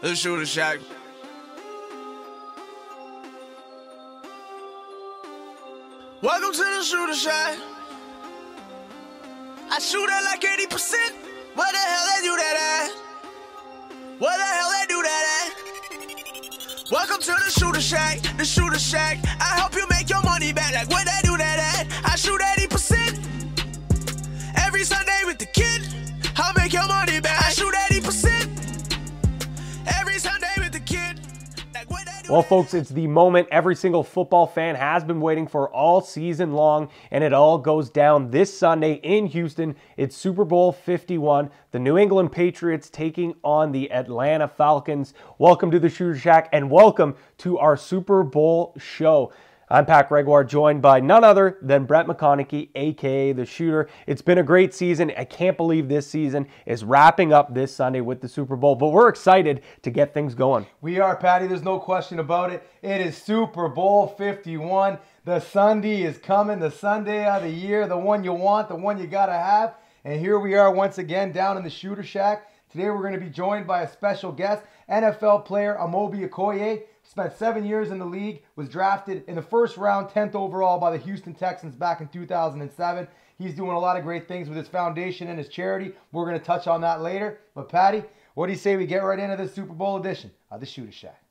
The Shooter Shack. Welcome to the Shooter Shack. I shoot at like 80%. Where the hell they do that at? Where the hell they do that at? Welcome to the Shooter Shack. The Shooter Shack. I help you make your money back. Like where they do that at? I shoot 80%. Every Sunday with the kid. I'll make your money back. I shoot 80%. Every Sunday with the kid. Like where they do Well, that folks, it's the moment every single football fan has been waiting for all season long, and it all goes down this Sunday in Houston. It's Super Bowl 51, the New England Patriots taking on the Atlanta Falcons. Welcome to the Shooter Shack, and welcome to our Super Bowl show. I'm Pat Gregoire, joined by none other than Brett McConaughey, aka The Shooter. It's been a great season. I can't believe this season is wrapping up this Sunday with the Super Bowl, but we're excited to get things going. We are, Patty. There's no question about it. It is Super Bowl 51. The Sunday is coming, the Sunday of the year, the one you want, the one you got to have. And here we are once again down in the Shooter Shack. Today we're going to be joined by a special guest, NFL player Amobi Okoye. Spent 7 years in the league, was drafted in the first round, 10th overall by the Houston Texans back in 2007. He's doing a lot of great things with his foundation and his charity. We're going to touch on that later. But Patty, what do you say we get right into this Super Bowl edition of the Shooter Shack?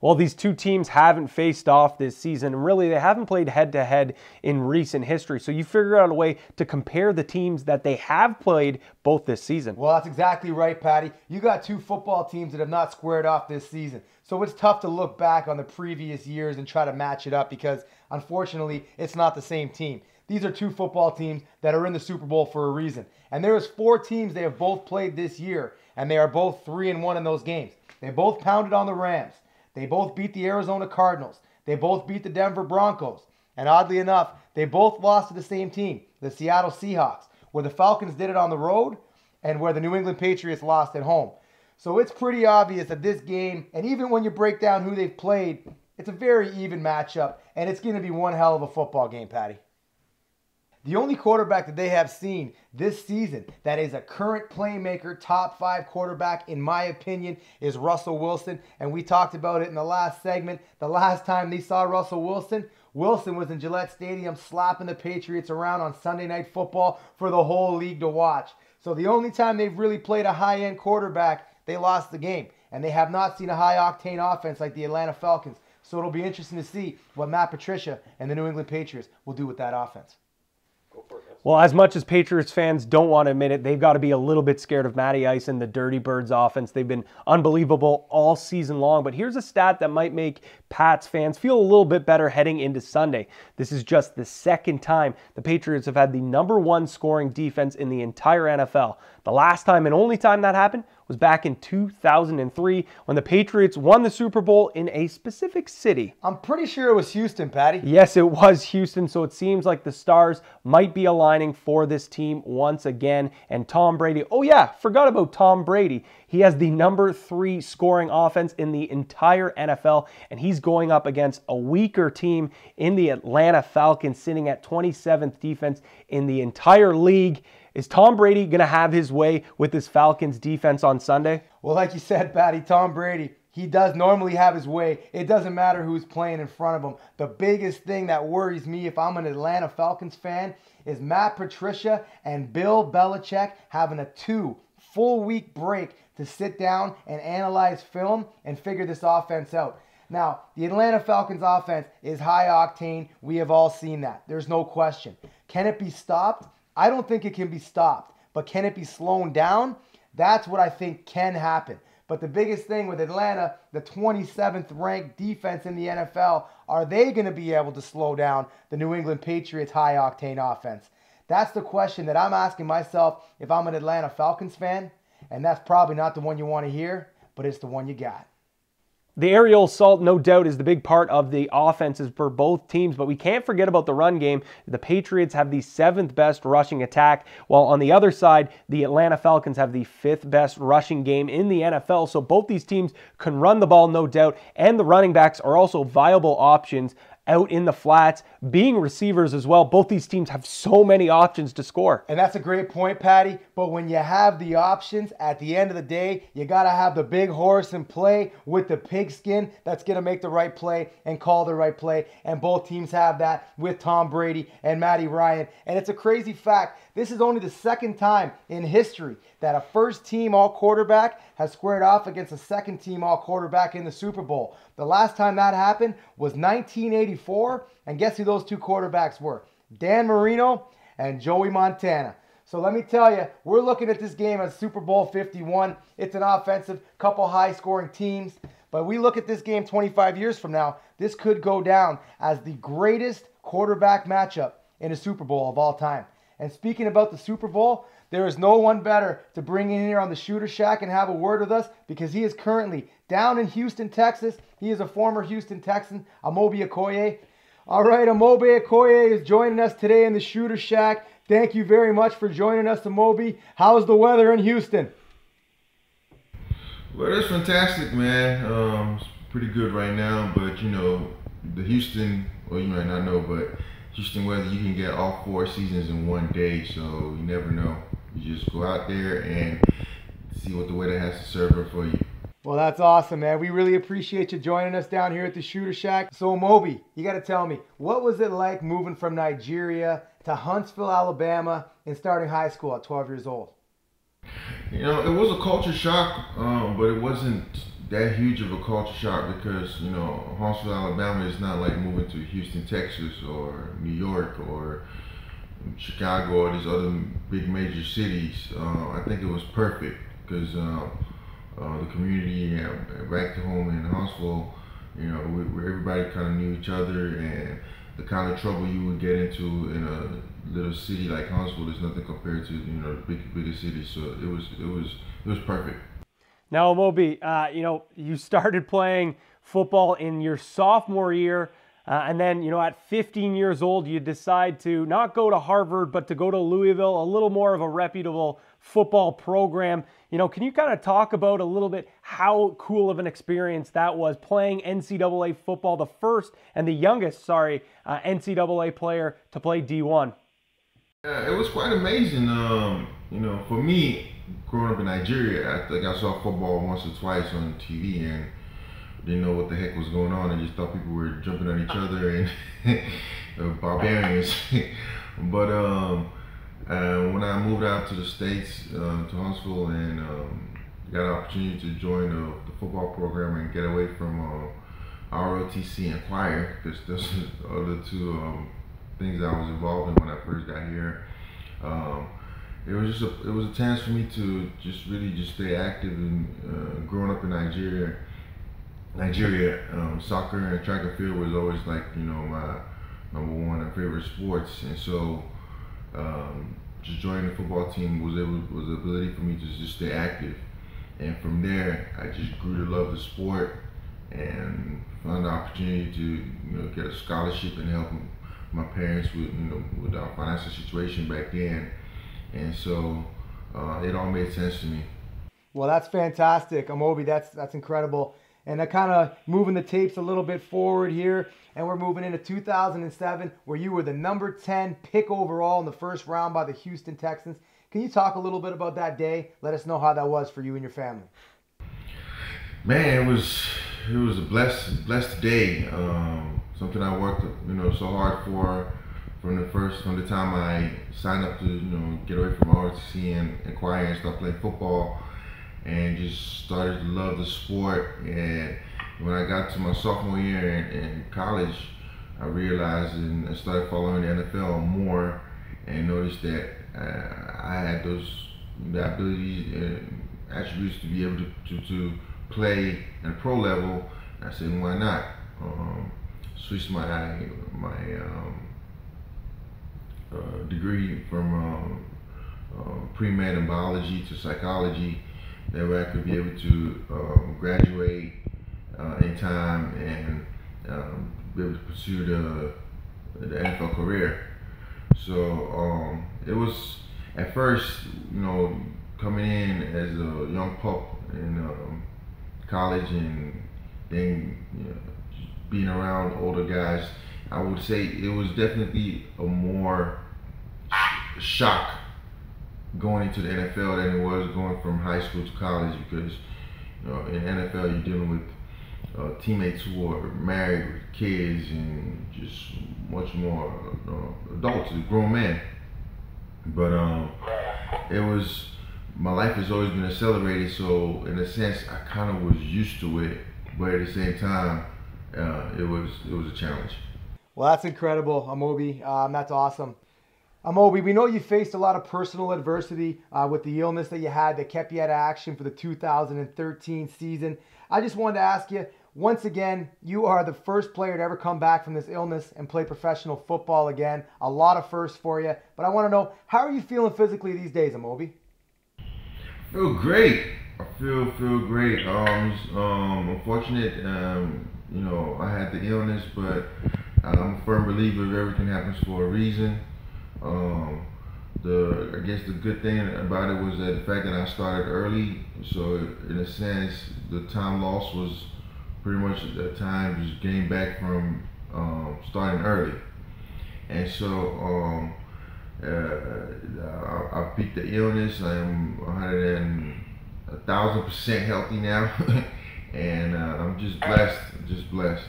Well, these two teams haven't faced off this season, and really they haven't played head-to-head in recent history. So you figure out a way to compare the teams that they have played both this season. Well, that's exactly right, Patty. You got two football teams that have not squared off this season. So it's tough to look back on the previous years and try to match it up because, unfortunately, it's not the same team. These are two football teams that are in the Super Bowl for a reason. And there's four teams they have both played this year, and they are both 3-1 in those games. They both pounded on the Rams. They both beat the Arizona Cardinals. They both beat the Denver Broncos. And oddly enough, they both lost to the same team, the Seattle Seahawks, where the Falcons did it on the road and where the New England Patriots lost at home. So it's pretty obvious that this game, and even when you break down who they've played, it's a very even matchup, and it's going to be one hell of a football game, Patty. The only quarterback that they have seen this season that is a current playmaker, top 5 quarterback, in my opinion, is Russell Wilson. And we talked about it in the last segment. The last time they saw Russell Wilson, Wilson was in Gillette Stadium slapping the Patriots around on Sunday Night Football for the whole league to watch. So the only time they've really played a high-end quarterback, they lost the game. And they have not seen a high-octane offense like the Atlanta Falcons. So it'll be interesting to see what Matt Patricia and the New England Patriots will do with that offense. Well, as much as Patriots fans don't want to admit it, they've got to be a little bit scared of Matty Ice and the Dirty Birds offense. They've been unbelievable all season long. But here's a stat that might make Pats fans feel a little bit better heading into Sunday. This is just the second time the Patriots have had the #1 scoring defense in the entire NFL. The last time and only time that happened was back in 2003 when the Patriots won the Super Bowl in a specific city. I'm pretty sure it was Houston, Patty. Yes, it was Houston, so it seems like the stars might be aligning for this team once again. And Tom Brady, oh yeah, forgot about Tom Brady. He has the #3 scoring offense in the entire NFL, and he's going up against a weaker team in the Atlanta Falcons, sitting at 27th defense in the entire league. Is Tom Brady going to have his way with this Falcons defense on Sunday? Well, like you said, Patty, Tom Brady, he does normally have his way. It doesn't matter who's playing in front of him. The biggest thing that worries me if I'm an Atlanta Falcons fan is Matt Patricia and Bill Belichick having a 2 full week break to sit down and analyze film and figure this offense out. Now, the Atlanta Falcons offense is high octane. We have all seen that. There's no question. Can it be stopped? I don't think it can be stopped, but can it be slowed down? That's what I think can happen. But the biggest thing with Atlanta, the 27th ranked defense in the NFL, are they going to be able to slow down the New England Patriots high-octane offense? That's the question that I'm asking myself if I'm an Atlanta Falcons fan, and that's probably not the one you want to hear, but it's the one you got. The aerial assault, no doubt, is the big part of the offenses for both teams, but we can't forget about the run game. The Patriots have the 7th best rushing attack, while on the other side, the Atlanta Falcons have the 5th best rushing game in the NFL. So both these teams can run the ball, no doubt, and the running backs are also viable options out in the flats, being receivers as well. Both these teams have so many options to score. And that's a great point, Patty. But when you have the options, at the end of the day, you got to have the big horse in play with the pigskin that's going to make the right play and call the right play. And both teams have that with Tom Brady and Matty Ryan. And it's a crazy fact. This is only the second time in history that a first-team all-quarterback has squared off against a second-team all-quarterback in the Super Bowl. The last time that happened was 1984, and guess who those two quarterbacks were? Dan Marino and Joey Montana. So let me tell you, we're looking at this game as Super Bowl 51. It's an offensive, couple high-scoring teams. But we look at this game 25 years from now, this could go down as the greatest quarterback matchup in a Super Bowl of all time. And speaking about the Super Bowl, there is no one better to bring in here on the Shooter Shack and have a word with us because he is currently down in Houston, Texas. He is a former Houston Texan, Amobi Okoye. All right, Amobi Okoye is joining us today in the Shooter Shack. Thank you very much for joining us, Amobi. How's the weather in Houston? Well, it's fantastic, man. It's pretty good right now, but you know, the Houston, well, you might not know, but Houston weather, you can get all 4 seasons in one day, so you never know. You just go out there and see what the weather has to serve for you. Well, that's awesome, man. We really appreciate you joining us down here at the Shooter Shack. So, Amobi, you got to tell me, what was it like moving from Nigeria to Huntsville, Alabama, and starting high school at 12 years old? You know, it was a culture shock, but it wasn't that huge of a culture shock because, you know, Huntsville, Alabama is not like moving to Houston, Texas, or New York, or Chicago, or these other big major cities. I think it was perfect because the community back to home in Huntsville, you know, where everybody kind of knew each other, and the kind of trouble you would get into in a little city like Huntsville is nothing compared to, you know, the bigger cities. So it was perfect. Now, Amobi, you know, you started playing football in your sophomore year, and then, you know, at 15 years old, you decide to not go to Harvard, but to go to Louisville, a little more of a reputable football program. You know, can you kind of talk about a little bit how cool of an experience that was, playing NCAA football, the first and the youngest, NCAA player to play D1? Yeah, it was quite amazing. You know, for me, growing up in Nigeria, I think I saw football once or twice on TV and didn't know what the heck was going on. I just thought people were jumping on each other and barbarians. But when I moved out to the States, to Huntsville, and got an opportunity to join the football program and get away from ROTC and choir, because those are the two things I was involved in when I first got here. It was a chance for me to really stay active. And growing up in Nigeria, soccer and track and field was always, like, you know, my number one and favorite sports. And so just joining the football team was the ability for me to just stay active. And from there, I just grew to love the sport and found the opportunity to, you know, get a scholarship and help my parents with our financial situation back then. And so it all made sense to me. Well, that's fantastic, Amobi. That's incredible. And that kind of moving the tapes a little bit forward here, and we're moving into 2007, where you were the number 10 pick overall in the first round by the Houston Texans. Can you talk a little bit about that day? Let us know how that was for you and your family. Man, it was a blessed day. Something I worked, you know, so hard for from the time I signed up to, you know, get away from ROTC and choir and start playing football, and just started to love the sport. And when I got to my sophomore year in college, I realized and started following the NFL more, and noticed that I had the ability and attributes to be able to play at a pro level. I said, why not? Switched my degree from pre-med in biology to psychology. That way I could be able to graduate in time and be able to pursue the NFL career. So it was, at first, you know, coming in as a young pup in college, and then, you know, being around older guys, I would say it was definitely a more shock going into the NFL than it was going from high school to college, because in NFL you're dealing with teammates who are married with kids and just much more adults, grown men. But it was, my life has always been accelerated, so in a sense I kind of was used to it, but at the same time it was a challenge. Well, that's incredible, Amobi. That's awesome. Amobi, we know you faced a lot of personal adversity with the illness that you had that kept you out of action for the 2013 season. I just wanted to ask you, once again, you are the first player to ever come back from this illness and play professional football again. A lot of firsts for you. But I want to know, how are you feeling physically these days, Amobi? I feel great. I feel great. I'm fortunate. I had the illness, but I'm a firm believer everything happens for a reason. I guess the good thing about it was that the fact that I started early, so in a sense the time lost was pretty much the time just getting back from starting early. And so I beat the illness. I am 1,000% healthy now. And I'm just blessed.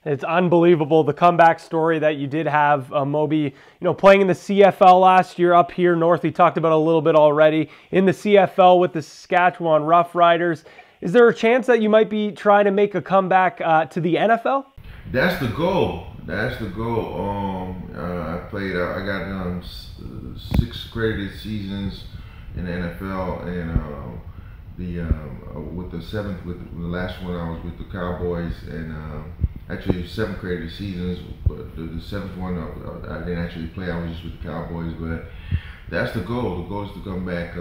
It's unbelievable, the comeback story that you did have, Moby. Playing in the CFL last year up here north. We talked about a little bit already. In the CFL with the Saskatchewan Roughriders. Is there a chance that you might be trying to make a comeback to the NFL? That's the goal. I got 6 credited seasons in the NFL, and with the last one I was with the Cowboys, and actually 7 credited seasons, but the 7th one I didn't actually play. I was just with the Cowboys, but that's the goal. The goal is to come back.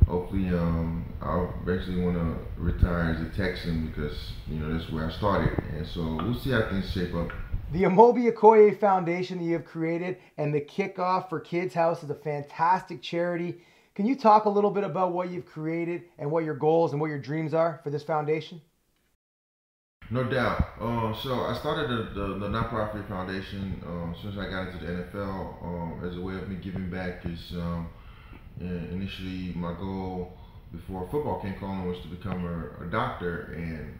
Hopefully, I eventually want to retire as a Texan, because that's where I started, and so we'll see how things shape up. The Amobi Okoye Foundation that you have created and the Kickoff for Kids House is a fantastic charity. Can you talk a little bit about what you've created and what your goals and what your dreams are for this foundation? No doubt. So I started the nonprofit foundation as soon as I got into the NFL as a way of me giving back. Initially, my goal before football came calling was to become a doctor, and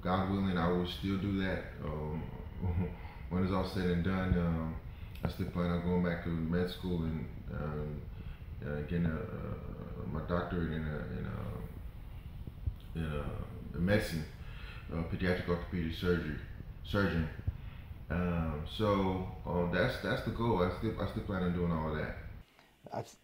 God willing, I will still do that when it's all said and done. I still plan on going back to med school and getting my doctorate in medicine, pediatric orthopedic surgeon. So that's the goal. I still plan on doing all of that.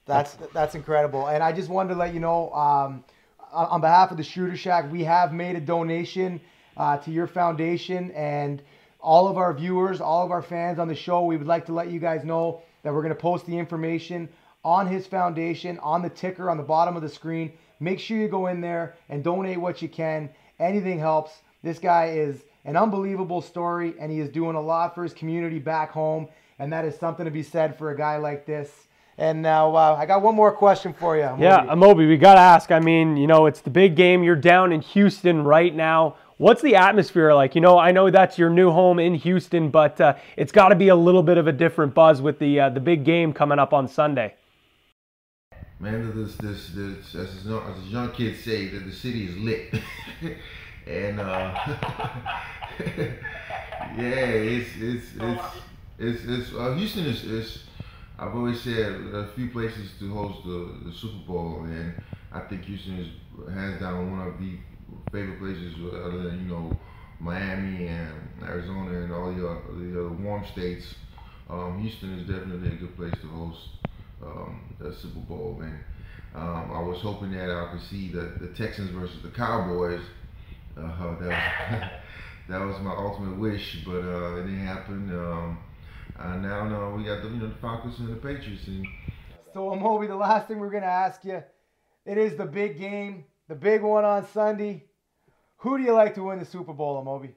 That's incredible. And I just wanted to let you know, on behalf of the Shooter Shack, we have made a donation to your foundation, and all of our viewers, all of our fans on the show, we would like to let you guys know that we're going to post the information on his foundation, on the ticker on the bottom of the screen. Make sure you go in there and donate what you can. Anything helps. This guy is an unbelievable story, and he is doing a lot for his community back home, and that is something to be said for a guy like this. And now I got one more question for you, Amobi. Yeah, Amobi, we got to ask. I mean, it's the big game. You're down in Houston right now. What's the atmosphere like? I know that's your new home in Houston, but it's got to be a little bit of a different buzz with the big game coming up on Sunday. Man, as a young kid say, that the city is lit. And yeah, Houston is. I've always said a few places to host the Super Bowl, and I think Houston is hands down one of the favorite places, other than Miami and Arizona and all the other warm states. Houston is definitely a good place to host the Super Bowl, and I was hoping that I could see the Texans versus the Cowboys. That was my ultimate wish, but it didn't happen. Now we got the Falcons and the Patriots. So Amobi, the last thing we're gonna ask you, it is the big game, the big one on Sunday. Who do you like to win the Super Bowl, Amobi?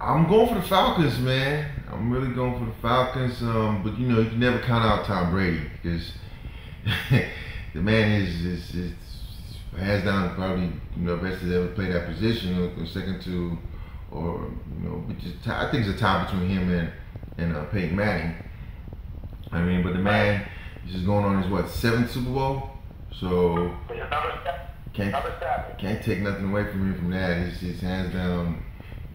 I'm going for the Falcons, man. I'm really going for the Falcons. But you can never count out Tom Brady, because the man is hands down, probably best has ever played that position. Second to, or I think it's a tie between him and Peyton Manning. I mean, but the man is just going on his seventh Super Bowl, so can't take nothing away from him from that. It's just hands down.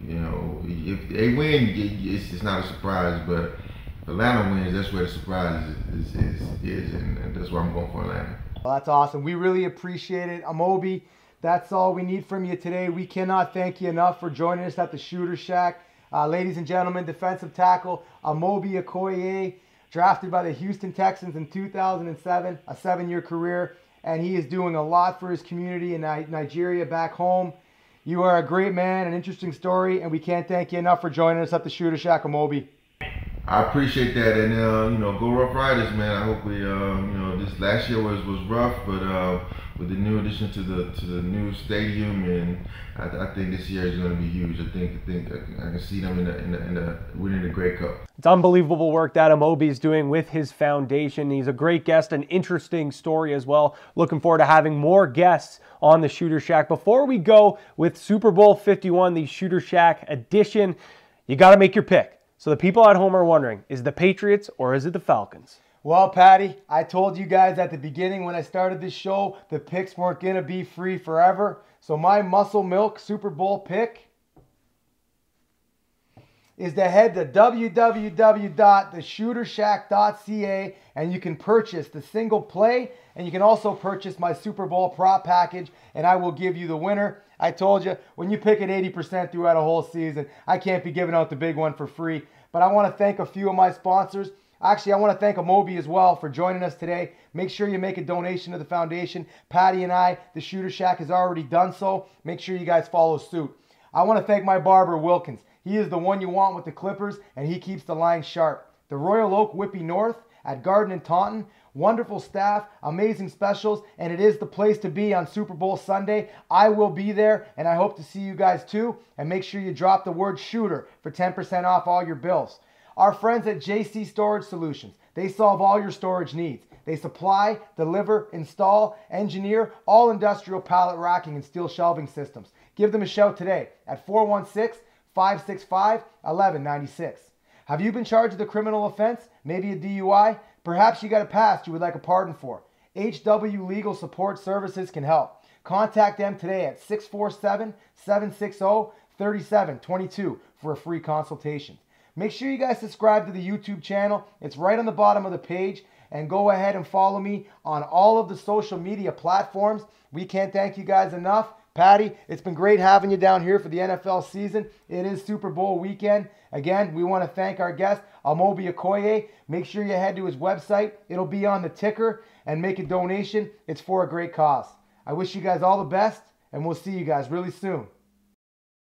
If they win, it's not a surprise, but if Atlanta wins, that's where the surprise is, and that's why I'm going for Atlanta. Well, that's awesome. We really appreciate it. Amobi, that's all we need from you today. We cannot thank you enough for joining us at the Shooter Shack. Ladies and gentlemen, defensive tackle Amobi Okoye, drafted by the Houston Texans in 2007, a 7-year career, and he is doing a lot for his community in Nigeria back home. You are a great man, an interesting story, and we can't thank you enough for joining us at the Shooter Shack, Amobi. I appreciate that, and go Rough Riders, man. I hope we, this last year was rough, but with the new addition to the new stadium, and I think this year is going to be huge. I think I can see them in the winning the Grey Cup. It's unbelievable work that Amobi is doing with his foundation. He's a great guest, an interesting story as well. Looking forward to having more guests on the Shooter Shack. Before we go with Super Bowl 51, the Shooter Shack edition, you got to make your pick. So the people at home are wondering, is it the Patriots or is it the Falcons? Well, Patty, I told you guys at the beginning when I started this show, the picks weren't going to be free forever. So my Muscle Milk Super Bowl pick is to head to www.theshootershack.ca, and you can purchase the single play, and you can also purchase my Super Bowl prop package, and I will give you the winner. I told you, when you pick it 80% throughout a whole season, I can't be giving out the big one for free. But I want to thank a few of my sponsors. Actually, I want to thank Amobi as well for joining us today. Make sure you make a donation to the foundation. Patty and I, the Shooter Shack, has already done so. Make sure you guys follow suit. I want to thank my barber, Wilkins. He is the one you want with the clippers, and he keeps the line sharp. The Royal Oak Whippy North at Garden and Taunton. Wonderful staff, amazing specials, and it is the place to be on Super Bowl Sunday. I will be there, and I hope to see you guys too. And make sure you drop the word Shooter for 10% off all your bills. Our friends at JC Storage Solutions, they solve all your storage needs. They supply, deliver, install, engineer all industrial pallet racking and steel shelving systems. Give them a shout today at 416-565-1196. Have you been charged with a criminal offense? Maybe a DUI? Perhaps you got a past you would like a pardon for. HW Legal Support Services can help. Contact them today at 647-760-3722 for a free consultation. Make sure you guys subscribe to the YouTube channel. It's right on the bottom of the page. And go ahead and follow me on all of the social media platforms. We can't thank you guys enough. Patty, it's been great having you down here for the NFL season. It is Super Bowl weekend. Again, we want to thank our guest, Amobi Okoye. Make sure you head to his website. It'll be on the ticker, and make a donation. It's for a great cause. I wish you guys all the best, and we'll see you guys really soon.